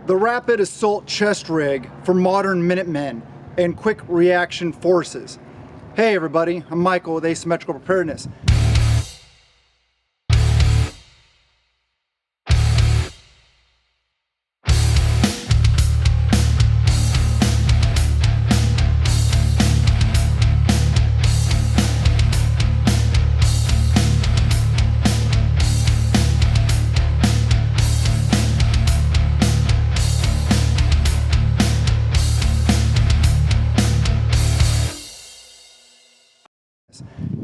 the Rapid Assault Chest Rig for modern Minutemen and quick reaction forces. Hey everybody, I'm Michael with Asymmetrical Preparedness.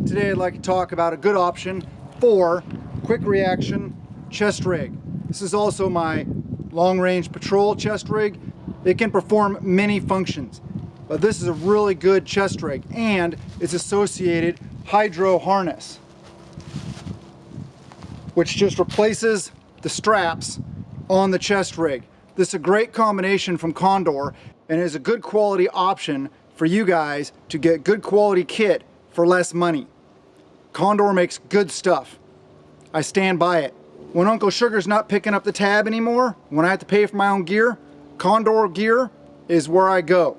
Today I'd like to talk about a good option for quick reaction chest rig. This is also my long-range patrol chest rig. It can perform many functions, but this is a really good chest rig and its associated hydro harness, which just replaces the straps on the chest rig. This is a great combination from Condor and is a good quality option for you guys to get good quality kit for less money. Condor makes good stuff. I stand by it. When Uncle Sugar's not picking up the tab anymore, when I have to pay for my own gear, Condor gear is where I go.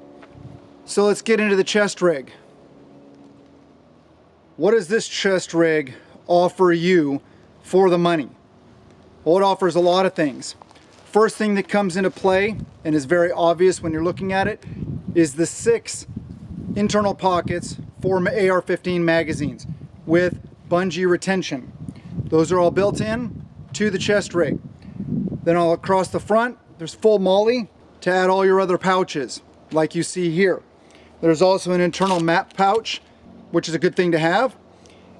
So let's get into the chest rig. What does this chest rig offer you for the money? Well, it offers a lot of things. First thing that comes into play, and is very obvious when you're looking at it, is the 6 internal pockets for AR-15 magazines with bungee retention. Those are all built in to the chest rig. Then all across the front, there's full molly to add all your other pouches, like you see here. There's also an internal map pouch, which is a good thing to have.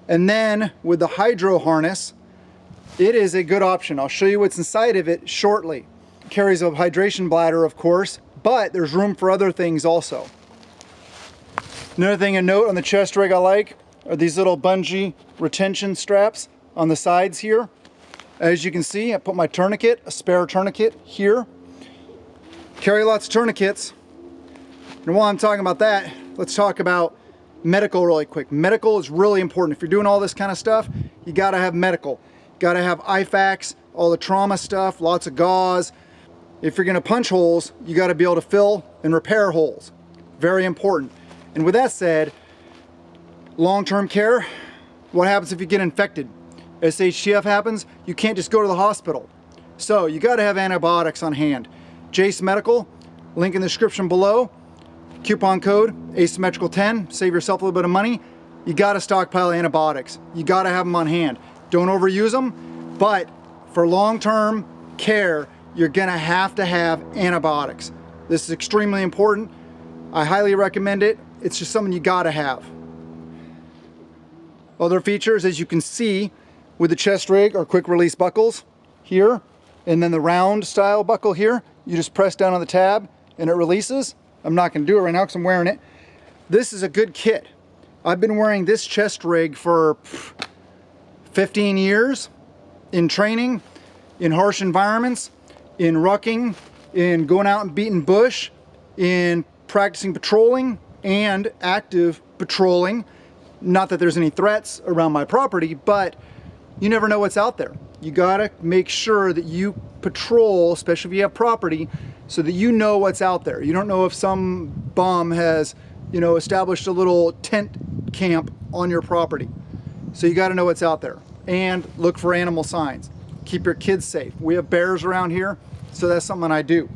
And then with the hydro harness, it is a good option. I'll show you what's inside of it shortly. It carries a hydration bladder, of course, but there's room for other things also. Another thing to note on the chest rig I like are these little bungee retention straps on the sides here. As you can see, I put my tourniquet, a spare tourniquet here. Carry lots of tourniquets. And while I'm talking about that, let's talk about medical really quick. Medical is really important. If you're doing all this kind of stuff, you gotta have medical. You gotta have IFAKs, all the trauma stuff, lots of gauze. If you're gonna punch holes, you gotta be able to fill and repair holes. Very important. And with that said, long-term care, what happens if you get infected? SHTF happens, you can't just go to the hospital. So you gotta have antibiotics on hand. Jase Medical, link in the description below. Coupon code asymmetrical10, save yourself a little bit of money. You gotta stockpile antibiotics. You gotta have them on hand. Don't overuse them, but for long-term care, you're gonna have to have antibiotics. This is extremely important. I highly recommend it. It's just something you gotta have. Other features, as you can see with the chest rig, are quick release buckles here, and then the round style buckle here. You just press down on the tab and it releases. I'm not gonna do it right now because I'm wearing it. This is a good kit. I've been wearing this chest rig for 15 years in training, in harsh environments, in rucking, in going out and beating bush, in practicing patrolling and active patrolling. Not that there's any threats around my property, but you never know what's out there. You gotta make sure that you patrol, especially if you have property, so that you know what's out there. You don't know if some bum has, established a little tent camp on your property. So you gotta know what's out there. And look for animal signs. Keep your kids safe. We have bears around here, so that's something I do.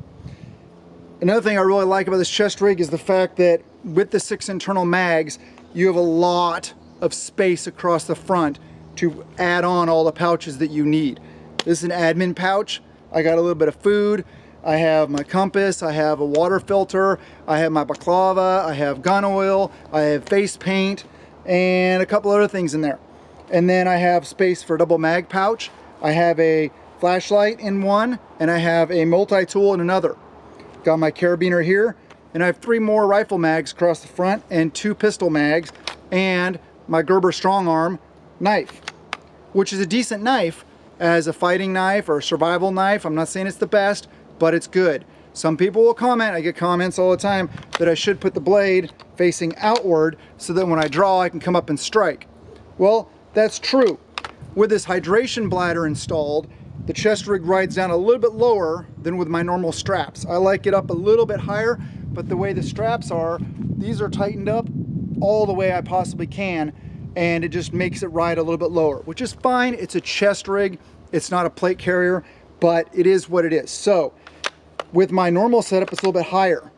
Another thing I really like about this chest rig is the fact that with the 6 internal mags, you have a lot of space across the front to add on all the pouches that you need. This is an admin pouch. I got a little bit of food. I have my compass. I have a water filter. I have my baklava. I have gun oil. I have face paint and a couple other things in there. And then I have space for a double mag pouch. I have a flashlight in one and I have a multi-tool in another. Got my carabiner here. And I have 3 more rifle mags across the front and 2 pistol mags and my Gerber strong arm knife, which is a decent knife as a fighting knife or a survival knife. I'm not saying it's the best, but it's good. Some people will comment, I get comments all the time, that I should put the blade facing outward so that when I draw I can come up and strike. Well, that's true. With this hydration bladder installed, the chest rig rides down a little bit lower than with my normal straps. I like it up a little bit higher, but the way the straps are, these are tightened up all the way I possibly can, and it just makes it ride a little bit lower, which is fine. It's a chest rig, it's not a plate carrier, but it is what it is. So with my normal setup, it's a little bit higher.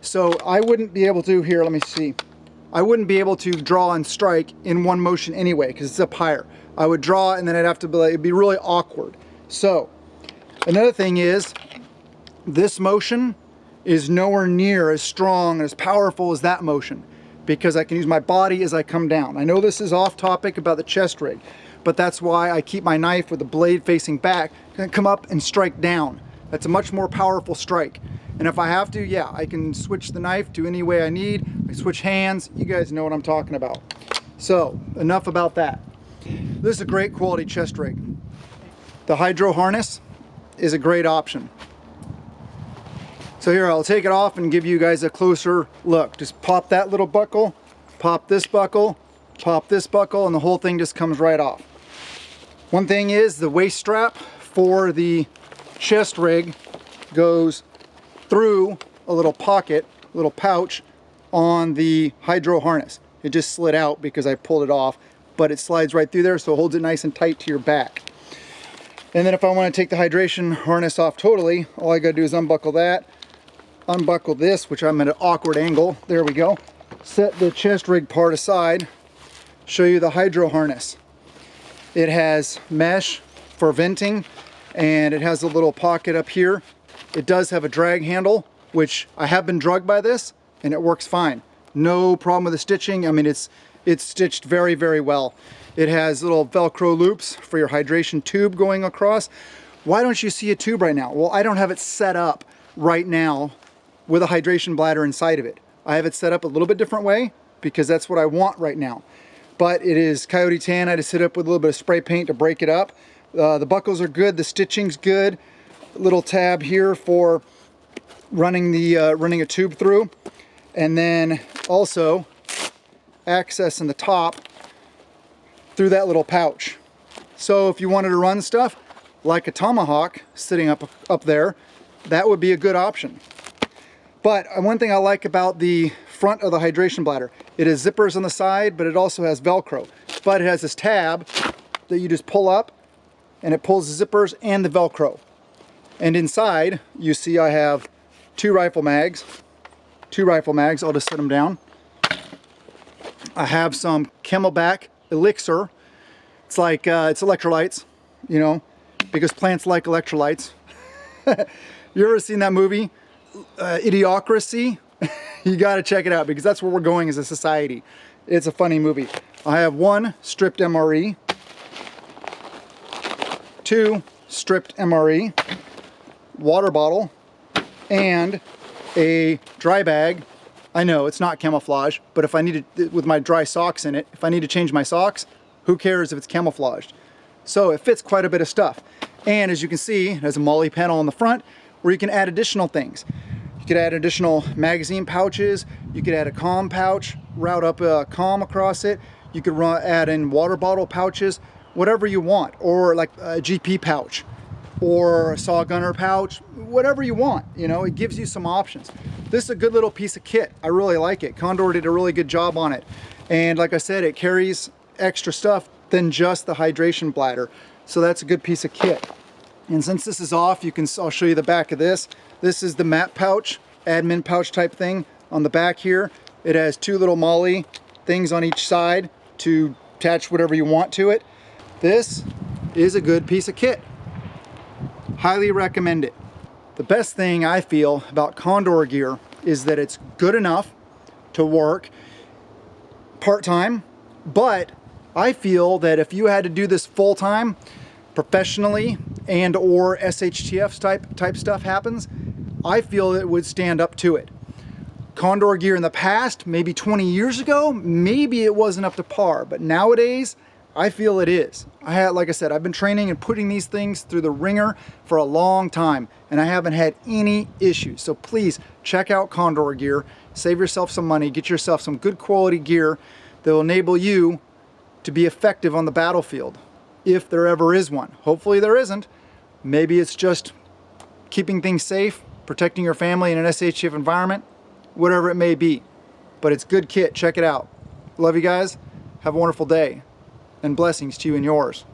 So I wouldn't be able to, here, let me see. I wouldn't be able to draw and strike in one motion anyway, because it's up higher. I would draw and then I'd have to be like, it'd be really awkward. So another thing is, this motion is nowhere near as strong, as powerful as that motion, because I can use my body as I come down. I know this is off topic about the chest rig, but that's why I keep my knife with the blade facing back and come up and strike down. That's a much more powerful strike. And if I have to, yeah, I can switch the knife to any way I need. I switch hands. You guys know what I'm talking about. So enough about that. This is a great quality chest rig. The hydro harness is a great option. So here, I'll take it off and give you guys a closer look. Just pop that little buckle, pop this buckle, and the whole thing just comes right off. One thing is, the waist strap for the chest rig goes through a little pocket, a little pouch on the hydro harness. It just slid out because I pulled it off, but it slides right through there, so it holds it nice and tight to your back. And then if I want to take the hydration harness off totally, all I gotta do is unbuckle that, unbuckle this, which I'm at an awkward angle, there we go, set the chest rig part aside, show you the hydro harness. It has mesh for venting, and it has a little pocket up here. It does have a drag handle, which I have been drugged by this, and it works fine. No problem with the stitching. I mean, it's stitched very, very well. It has little Velcro loops for your hydration tube going across. Why don't you see a tube right now? Well, I don't have it set up right now with a hydration bladder inside of it. I have it set up a little bit different way because that's what I want right now. But it is Coyote Tan. I just hit up with a little bit of spray paint to break it up. The buckles are good, the stitching's good. Little tab here for running a tube through, and then also access in the top through that little pouch. So if you wanted to run stuff like a tomahawk sitting up there, that would be a good option. But one thing I like about the front of the hydration bladder, it has zippers on the side, but it also has Velcro. But it has this tab that you just pull up, and it pulls the zippers and the Velcro. And inside, you see I have two rifle mags. I'll just set them down. I have some Camelback Elixir. It's like, it's electrolytes, you know, because plants like electrolytes. You ever seen that movie, Idiocracy? You gotta check it out, because that's where we're going as a society. It's a funny movie. I have one stripped MRE, two stripped MRE, water bottle, and a dry bag. I know it's not camouflage, but if I need to, with my dry socks in it, if I need to change my socks, who cares if it's camouflaged? So it fits quite a bit of stuff. And as you can see, it has a MOLLE panel on the front where you can add additional things. You could add additional magazine pouches, you could add a comm pouch, route up a comm across it, you could add in water bottle pouches, whatever you want, or like a GP pouch, or a saw gunner pouch, whatever you want, you know, it gives you some options. This is a good little piece of kit. I really like it. Condor did a really good job on it. And like I said, it carries extra stuff than just the hydration bladder. So that's a good piece of kit. And since this is off, I'll show you the back of this. This is the map pouch, admin pouch type thing on the back here. It has two little MOLLE things on each side to attach whatever you want to it. This is a good piece of kit. Highly recommend it. The best thing I feel about Condor gear is that it's good enough to work part-time, but I feel that if you had to do this full-time, professionally, and or SHTF type stuff happens, I feel it would stand up to it. Condor gear in the past, maybe 20 years ago, maybe it wasn't up to par, but nowadays, I feel it is. Like I said, I've been training and putting these things through the ringer for a long time, and I haven't had any issues. So please check out Condor gear, save yourself some money, get yourself some good quality gear that will enable you to be effective on the battlefield, if there ever is one. Hopefully there isn't, Maybe it's just keeping things safe, protecting your family in an SHTF environment, whatever it may be. But it's good kit, check it out. Love you guys, have a wonderful day, and blessings to you and yours.